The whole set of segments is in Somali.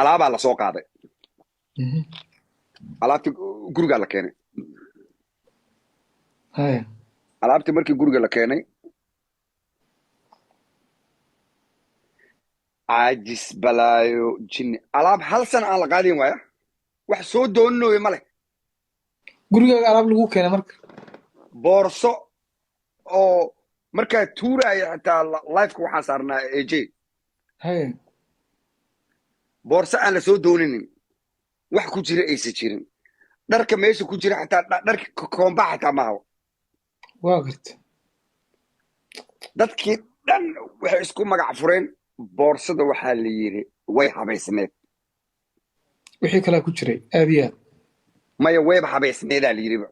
alaabaa la soo qaaday Mhm. alaabtii gurigaa la keenay Haya. alaabtii markii guriga la keenay caajis balaayo jinni alaab hal sana aan la qaadin waaya wax soo dooninoyo ma leh Gurigaaga alaab lagu keenay marka. boorso oo markaa tuuraya xitaa lifeka waxaa saarnaa aj Haya. boorso aan la soo dooninin wax ku jira aysan jirin dharka meesha ku jira xitaa dharka koomba xitaa maaha Waa gartay. dadkii dhan waxay isku magac fureen boorsada waxaa la yidhi way habaysneed Wixii kale ku jiray aad iyo aad. maya wayba habaysneedaa la yidhiba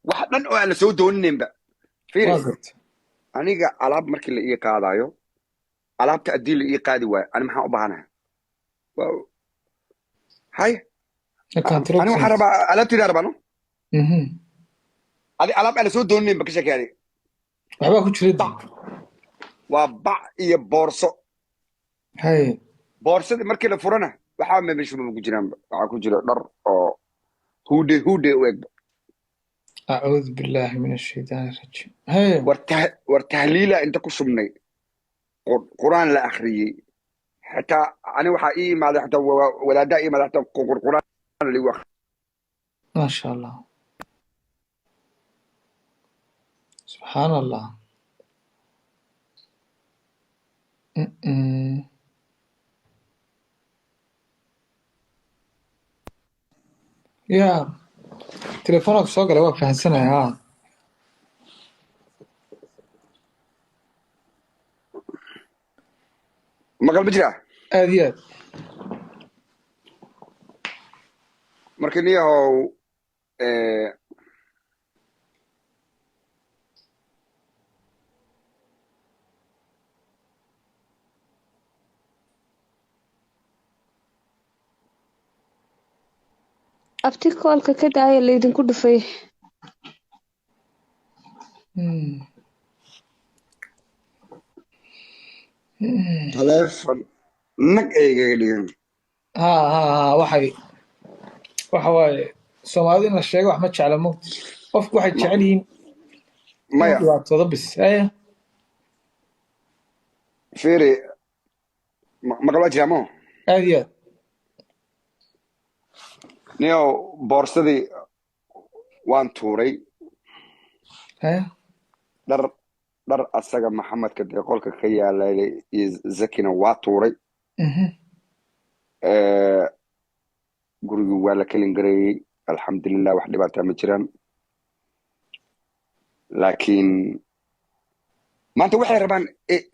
wax dhan oo aan la soo dooninba fiiri Waa gartay. aniga alaab markii la ii qaadayo alaabta haddii la ii qaadi waayo ani maxaan u baahanahay hay ani waxaan rabaa alaabtiidaa rabaa no adi alaab aan la soo dooninba ka sheekay adi waxbaa ku jira waa bac iyo boorso hay boorsadii markii la furana waxaa meesha ku jiraanba waxaa ku jira dhar oo huudhe u egba acuudu billaahi min ashaytaani rajiim hay war tahliila inta ku shubnay quraan la akhriyey xataa ani waxaa ii imaaday xataa wadaaddaa ii imaaday xataa quraan ligu akhriyey maasha allah subxaan allah ya telefoonka soo galay waa fahansanaya ha maqal ma jiraa aad iyo aad marka niyahow abti koolka ka daaya laydinku dhufay taleefon nag aygaga dhigan ha waxa waaye soomaalida in la sheego wax ma jecla mogta qofku waxay jecel yihiin maya dhibaatooda bis aya fiiri maqal waa jiraa mo aad iyo aad niyow boorsadii waan tuuray haya dhar asaga maxamedka dee qolka ka yaalay iyo zakina waa tuuray gurigii waa la kelin gareeyey alxamdulilah wax dhibaataa ma jiraan laakiin maanta waxay rabaan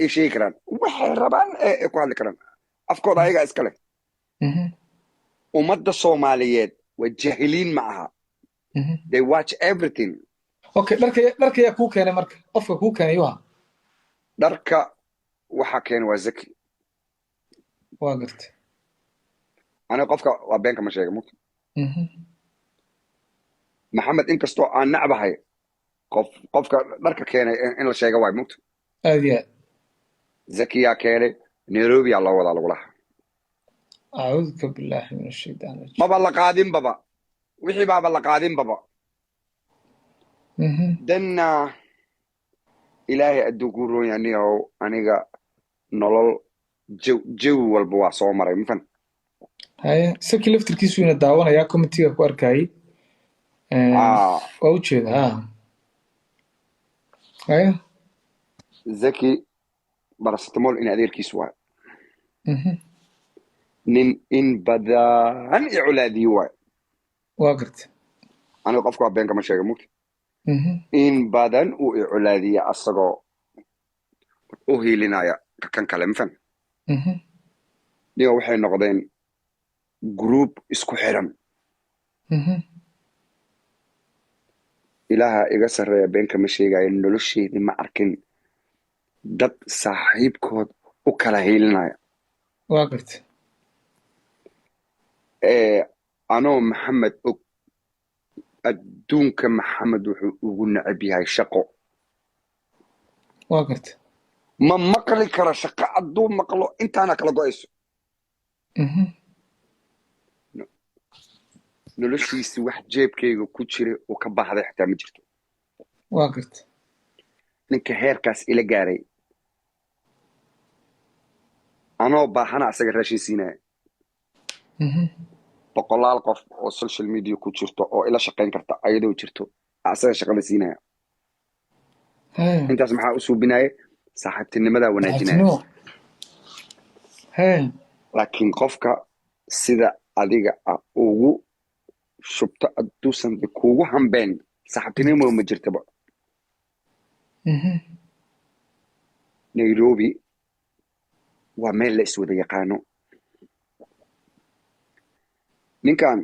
ay sheegi karaan waxay rabaan ku hadli karaan afkooda ayagaa iska leh ummadda soomaaliyeed waa jahiliin ma aha they watch everything okay dharka yaa kuu keenay marka qofka kuu keenay waa dharka waxaa keenay waa zaki waa gartay aniga qofka waa beenka ma sheega mugta maxamed inkastoo aan nacbahay qofka dharka keenay in la sheega waay mugta aad iyo aad zakiyaa keenay nairobiyaa loo wadaa lagulaha acuuduka billaahi min ashaytaan rajiim maba la qaadinbaba wixii baaba la qaadinbaba danna ilaahay adduunkuu roon yaniyahow aniga nolol jawi walba waa soo maray mafan haye isakii laftirkiisu ina daawanayaa committeega ku arkayay waa u jeeda haye zaki baracetamol in adeerkiisu waay nin in badan i colaadiyo waay waa gartay aniga qofka waa beenka ma sheega mugta in badan uu i colaadiya asagoo u hiilinaya kan kale mafan niyo waxay noqdeen group isku xiran ilaaha iga sarreeya beenka ma sheegayo nolosheedii ma arkin dad saaxiibkood u kala hiilinaya waa gartay anoo maxamed og adduunka maxamed wuxuu ugu necab yahay shaqo waa gartay ma maqli karo shaqo hadduu maqlo intaana kala go-ayso noloshiisi wax jeebkayga ku jira oo ka baxday xitaa ma jirto waa garta ninka heerkaas ila gaaray anoo baahana asaga raashin siinaya boqolaal qof oo social media ku jirto oo ila shaqayn karta ayadoo jirto asaga shaqada siinaya intaas maxaa u suubinaya saaxiibtinimadaa wanaajinaya laakiin qofka sida adiga ah ugu shubto hadduusan kuugu hambeen saaxiibtinimo ma jirtaba Nairobi waa meel la iswada yaqaano ninkan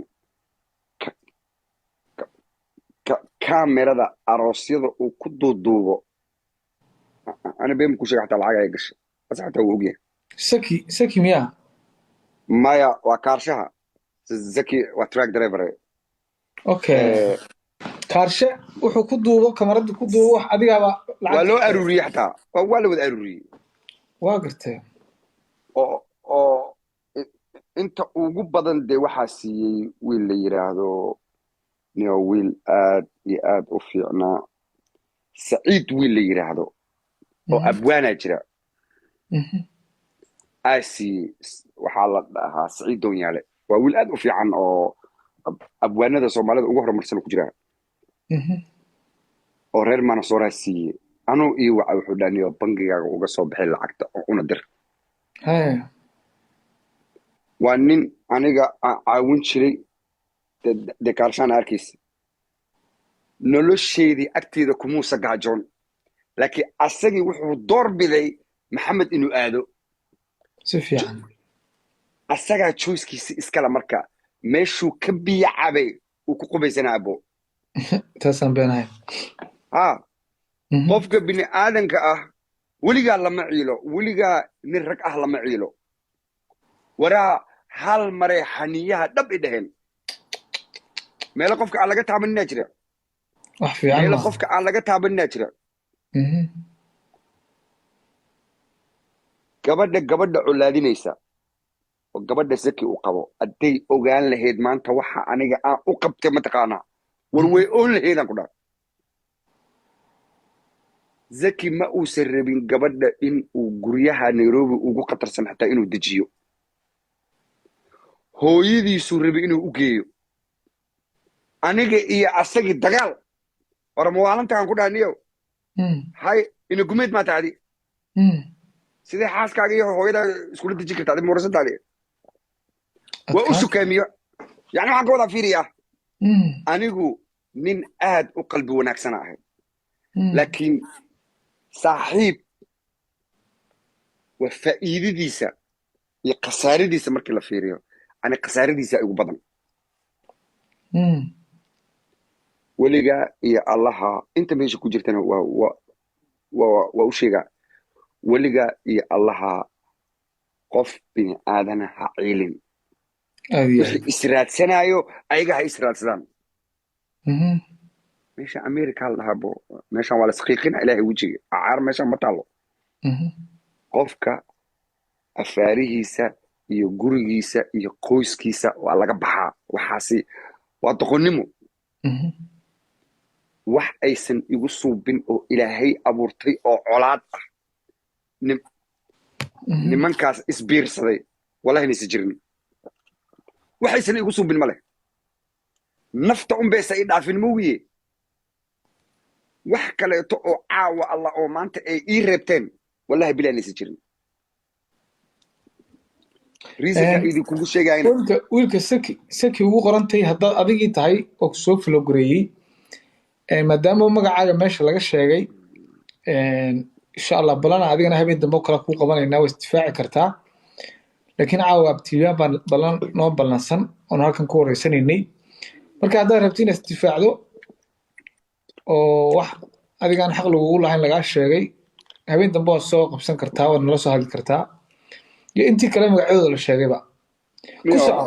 kaamirada aroosyada uu ku duuduubo ana been ku sheegay xataa lacag ay gashay bas xataa wuu ogyahay saki miya maya waa kaarshaha zaki waa truck driver okay kaarshe wuxuu ku duubo kamarada ku duubo wax adigaaba waa loo aruuriyey xataa waa la wada aruuriyey waa gartay oo inta ugu badan dee waxaa siiyey wiil la yiraahdo niyo wiil aad iyo aad u fiicnaa saciid wiil la yiraahdo oo abwaana jira siiyey waxaa la dhahaa saciid doonyaale waa wiil aad u fiican oo abwaanada soomaalida ugu horumarsan ku jira oo reer Mansoura siiyey anuu iyo waxa wuxuu dhaaniyo bangigaaga uga soo bixi lacagta oo una dir waa nin aniga caawin jiray de kaarshaan arkiis nolosheedii agteeda kumuusa gaajoon laakiin asagii wuxuu door biday maxamed inuu aado si fiican asagaa choicekiisa iskala marka meeshuu ka biyo cabay uu ku qubaysanaa abo taasaan beenahay qofka bini aadanka ah weligaa lama ciilo weligaa nin rag ah lama ciilo waraa hal mare xaniyaha dhab i dhaheen meelo qofka aan laga taabaninaa jira wax fiican meelo qofka aan laga taabaninaa jira gabadha colaadinaysa oo gabadha Zaki u qabo hadday ogaan lahayd maanta waxa aniga aan u qabtay mataqaanaa war way oon lahaydaan ku dhaar Zaki ma uusan rabin gabadha in uu guryaha Nairobi ugu qatarsan xataa inuu dejiyo hooyadiisu rabi inuu u geeyo aniga iyo asagi dagaal war mawaalantaan ku dhaaniyo hay ina gumeed ma taadi sidee xaaskaaga iyo hooyada iskula dejin kartaa adii muurasantaadi waa u sukaamiyo yani waxaan ka wadaa fiiriyaa anigu nin aad u qalbi wanaagsana ahay laakiin saaxiib waa faa'iidadiisa iyo khasaaradiisa markii la fiiriyo ani khasaaradiisa igu badan weligaa iyo allaha inta meesha ku jirtana waa u sheegaa weligaa iyo allaha qof bini aadana ha ciilin wixii israadsanayo ayaga ha israadsadaan meesha america la dhahaa bo meeshan waa la saqiiqina ilaahay wejiga acaar meeshan ma taalo qofka afaarihiisa iyo gurigiisa iyo qoyskiisa waa laga baxaa waxaasi waa doqonnimo wax aysan igu suubin oo ilaahay abuurtay oo colaad ah nimankaas isbiirsaday wallahi naysa jirin waxaysan igu suubin ma leh nafta unbaysa i dhaafin moogiye wax kaleeto oo caawa allah oo maanta ay ii reebteen wallahi bilaa naysa jirin riisanka idinkugu sheegayna wiilka saki ugu qorantay haddaad adigii tahay oo kusoo filogareeyey maadaama magacaaga meesha laga sheegay insha allah balana adigana habeen dambe kale kuu qabanaynaa waa isdifaaci kartaa laakiin caawa abtiibiyaan baan balan noo ballansan oon halkan ku wareysanaynay marka haddaad rabti inaad isdifaacdo oo wax adigaan xaq lagugu lahayn lagaa sheegay habeen dambe waad soo qabsan kartaa waad nala soo hadli kartaa iyo intii kale magacyadooda la sheegayba ku soco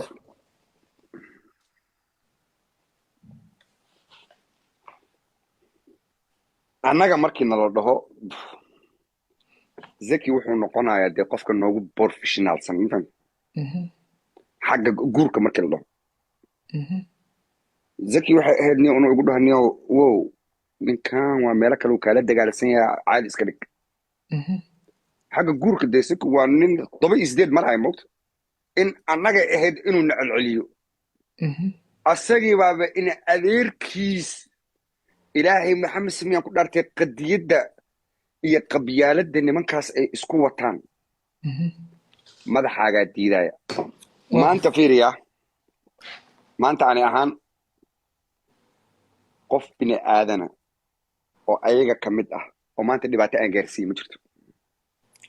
annaga markii nala dhaho Zaki wuxuu noqonayaa dee qofka noogu professionalsan mafaham xagga guurka markii la dhaho zaki waxay ahayd nin inuu igu dhaho nin wow ninkan waa meelo kale uu kaala dagaalsan yahay caadi iska dhig xagga guurka dee zaki waa nin 7 maraya moogta in annaga ahayd inuu na celceliyo asagii baaba in adeerkiis ilaahay maxamed samiyaan ku dhaartay qadiyadda iyo qabyaaladda nimankaas ay isku wataan madaxaagaa diidaya maanta fiiriya maanta ani ahaan qof bini aadana oo ayaga ka mid ah oo maanta dhibaato aan gaarsiiye ma jirto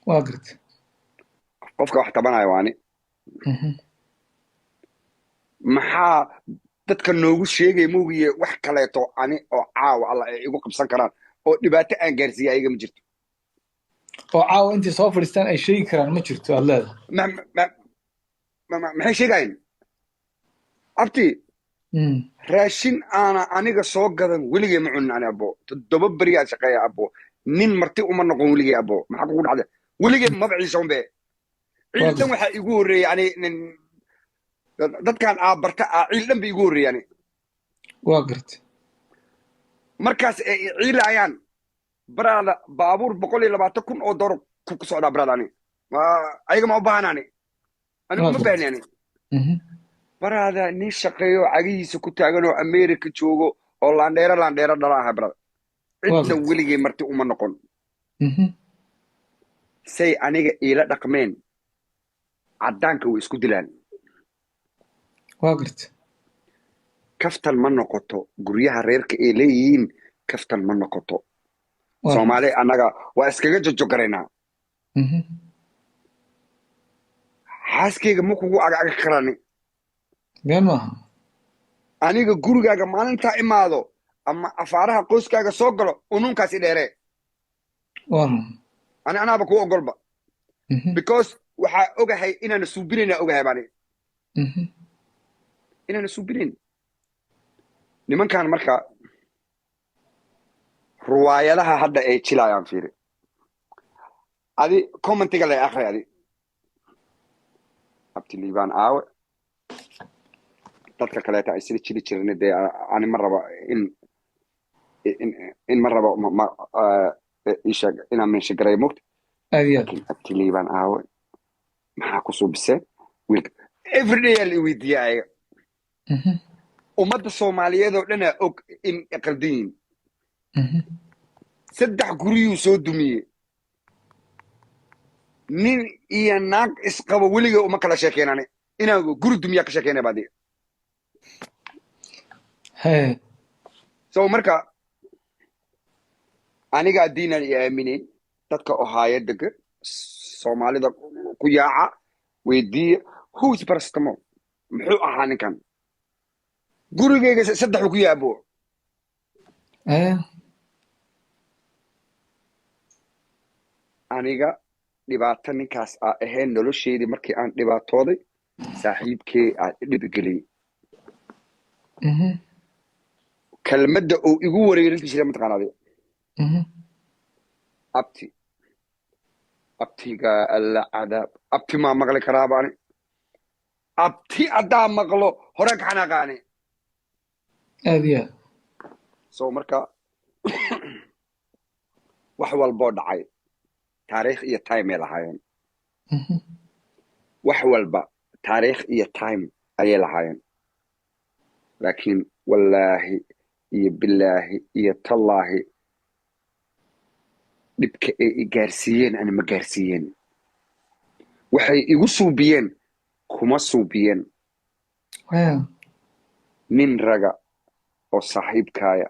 waa garta qofka wax tabanayo waani maxaa dadka noogu sheegaya moogiye wax kaleeto ani oo caawa alla ay igu qabsan karaan oo dhibaato aan gaarsiiye ayaga ma jirto oo caawa intii soo fadhiistaan ay sheegi karaan ma jirto aad leedahay maxay sheegayn abti raashin aana aniga soo gadan weligay ma cunin ani abo 7 beriyaa shaqeeya abo nin marti uma noqon weligay abo maxaa kugu dhacday weligay mabciisa unbe ciidan waxaa igu horreeyay ani dadkan aabarta ciidan ba igu horreeyay ani waa garta markaas ay ciilayaan baraada baabuur 120,000 oo doolar ku socdaa baraada ani ayaga ma u baahanaani anigu ma baahni ani baraada nin shaqeeyo cagihiisa ku taagan oo America joogo oo laandheero dhala aha baraada cidna weligay marti uma noqon say aniga ila dhaqmeen caddaanka way isku dilaan waa garta kaftan ma noqoto guryaha reerka ay leeyihiin kaftan ma noqoto Soomaali annaga waa iskaga jojogaraynaa xaaskeyga ma kugu agaga karani been maaha aniga gurigaaga maalintaa imaado ama afaaraha qoyskaaga soo galo unuunkaasi dheeree anaaba kuu ogolba because waxaa ogahay inaana suubinayna ogahay bani inaana suubinayn nimankan marka ruwaayadaha hadda ay jilayaan fiiri adi commentiga lay akhri adi abti liibaan aawe dadka kaleeta ay sida jiri jirin dee ani ma raba in ma raba isheeg inaan meesha garay mogta laakiin abti liibaan aawe maxaa ku suubiseen wiilka everyday yaa la weydiiya ayaga ummadda soomaaliyeed oo dhanaa og in qaldan yihin 3 guriyuu soo dumiyey nin iyo naag isqabo weligay uma kala sheekeenane inaan guri dumiyaa ka sheekeynaya baadi so marka aniga diinaan i aaminayn dadka ohaaya dega soomaalida ku yaaca weydiiya who's barastamo muxuu ahaa ninkan gurigeyga 3 ku yaabo aniga dhibaato ninkaas aa ahayn nolosheedii markii aan dhibaatooday saaxiibkee aa dhibigeliyey kelmadda uu igu wareerin jira mataqaanade abtiga alla cadaab abti maa maqli karaabaani abti haddaa maqlo hore ka xanaaqaani aad iyo aad so marka wax walboo dhacay taariikh iyo time ay lahaayeen wax walba taariikh iyo time ayay lahaayeen laakiin wallaahi iyo bilaahi iyo tallaahi dhibka ay i gaarsiiyeen ana ma gaarsiiyeen waxay igu suubiyeen kuma suubiyeen nin raga oo saaxiibkaaya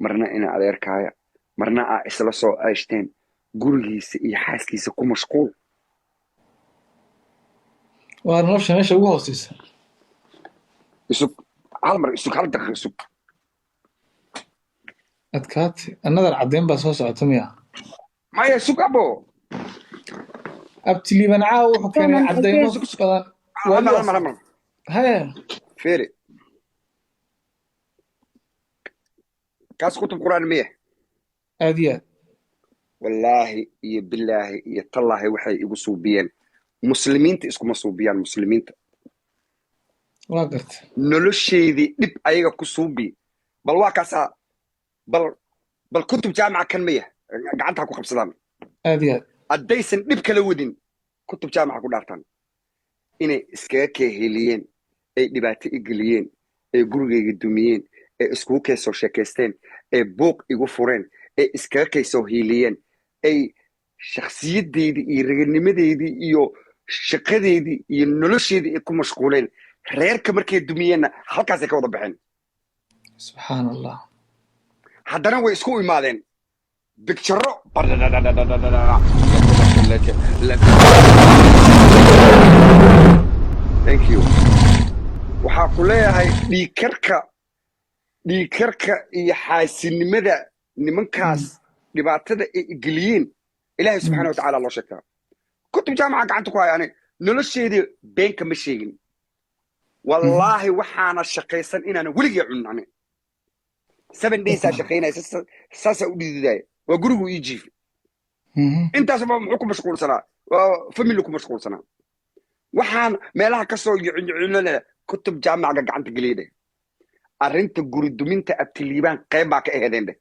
marna ina adeerkaaya marna aa isla soo aashteen gurigiisa iyo xaaskiisa ku mashquul waa nolosha meesha ugu hooseysa isug hal mar isug hal daqiiq isug adkaati anadar caddeyn baa soo socota miya maya sug abo abti liiban caawa wuxuu keenay caddeymo badan haya fere kaas kutub quraan miya aad iyo aad wallaahi iyo bilaahi iyo tallaahi waxay igu suubiyeen muslimiinta iskuma suubiyaan muslimiinta واقرت nolosheedii dhib ayaga ku suubi bal waa kaasaa bal kutub jaamaca kan maya gacanta ku qabsadaan هذه haddaysan dhib kala wadin kutub jaamaca ku dhaartaan inay iskaga keeheliyeen ay dhibaato i geliyeen ay gurigayga dumiyeen ay iskugu keesoo sheekaysteen ay buuq igu fureen ay iskaga keesoo hiiliyeen ay shakhsiyaddeydii iyo raganimadeydii iyo shaqadeydii iyo nolosheedii ay ku mashquuleen reerka markay dumiyeenna halkaasay ka wada baxeen سبحان الله haddana way isku imaadeen bigtaro thank you waxaa ku leeyahay dhiigkarka iyo xaasinimada nimankaas dhibaatada ay geliyeen ilaahay subxaana wa tacaala loo sheegtaa kutub jaamaca gacanta ku haya ani nolosheedii beenka ma sheegin wallaahi waxaana shaqaysan inaana weligii cunin ani 7 days aa shaqaynaya saasaa u dhididaya waa gurigu ii jiifi intaasba muxuu ku mashquulsanaa waa family ku mashquulsanaa waxaan meelaha ka soo yicinyicilole kutub jaamaca gacanta geliyay dheh arrinta guri duminta abtiliibaan qayb baa ka aheedeen dheh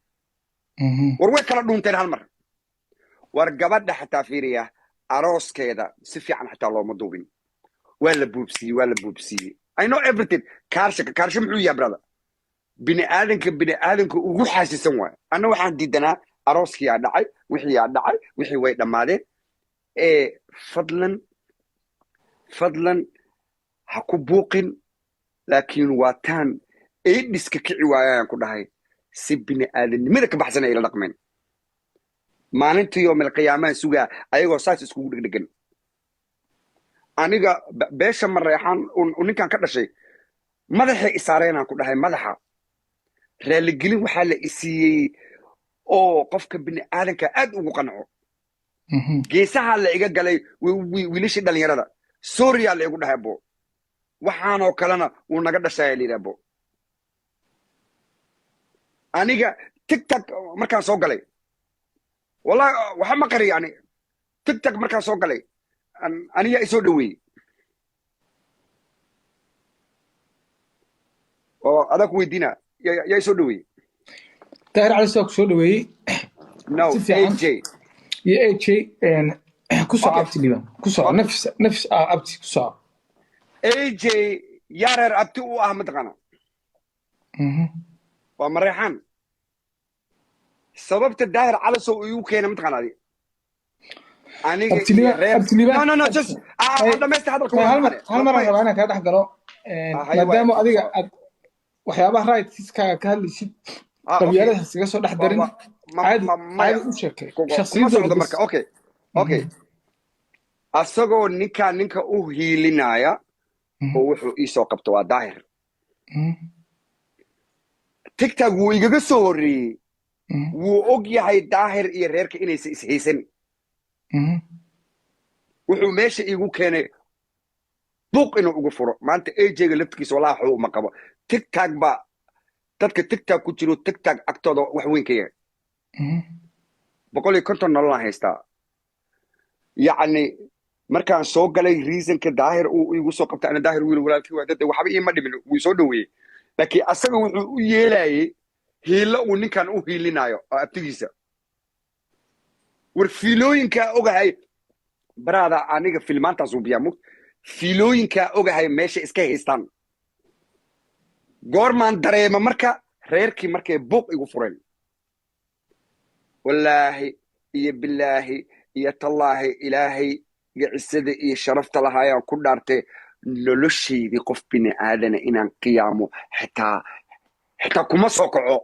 war way kala dhuunteen hal mar war gabadha xataa fiiriya arooskeeda si fiican xataa looma duubin waa la buubsiiyey I know everything kaarsha muxuu yahay brother bini aadanka ugu xaasisan waay anna waxaan diidanaa arooskii aa dhacay wixii way dhammaadeen fadlan ha ku buuqin laakiin waa taan eedhiska kici waayaan ku dhahay si bini aadanimada ka baxsan ay la dhaqmeen maalintii yoomil qiyaamaha sugaa ayagoo saas iskugu dhegdhegan aniga beesha mareexaan ninkan ka dhashay madaxay isaareenaan ku dhahay madaxa raaligelin waxaa la isiiyey oo qofka bini aadanka aad ugu qanco geesaha la iga galay wiilashii dhalinyarada sooriya la igu dhahay bo waxaanoo kalena wuu naga dhashaya la yidhaha bo aniga tigtag markaan soo galay wallahi waxa ma qari yani tigtag markaan soo galay aniga isoo dhaweeyey oo adaa ku weydiina yaa isoo dhaweeyey daahir cali soo ku soo dhaweeyey no AJ iyo AJ ku soo abti liban ku soo nafs abti ku soo AJ yareer abti u ah mataqaana waa mareexaan sababta daahir cali soo igu keena mataqaana adi aniga no just dhamaysta hadalka hal mar aan rabaa inaan kaa dhex galo maadaama adiga aad waxyaabaha rightskaaga ka hadlaysid qabyaaladaas iga soo dhex darin caadi u sheekay shakhsiyadooda marka okay asagoo ninka u hiilinaya oo wuxuu ii soo qabto waa daahir tigtag wuu igaga soo horreeyey wuu og yahay daahir iyo reerka inaysa ishaysan wuxuu meesha iigu keenay buuq inuu ugu furo maanta AJ-ga laftigiisa walaa waxuu uma qabo tigtag baa dadka tigtag ku jiro tigtag agtooda wax weyn ka yahay 150 nolol aan haystaa yacni markaan soo galay reasonka daahir uu igu soo qabta ana daahir wiil walaalkii waa dadda waxba iima dhimin wuu soo dhaweeyey laakiin asaga wuxuu u yeelayay hiilo uu ninkan u hiilinayo oo abtigiisa war fiilooyinkaa ogahay baraada aniga filmaantaas uu biyaa mug fiilooyinkaa ogahay meesha iska haystaan goormaan dareema marka reerkii markay buuq igu fureen wallaahi iyo bilaahi iyo tallaahi ilaahay iyo cisada iyo sharafta lahaayaan ku dhaartay noloshaydii qof bini aadana inaan qiyaamo xitaa kuma soo kaco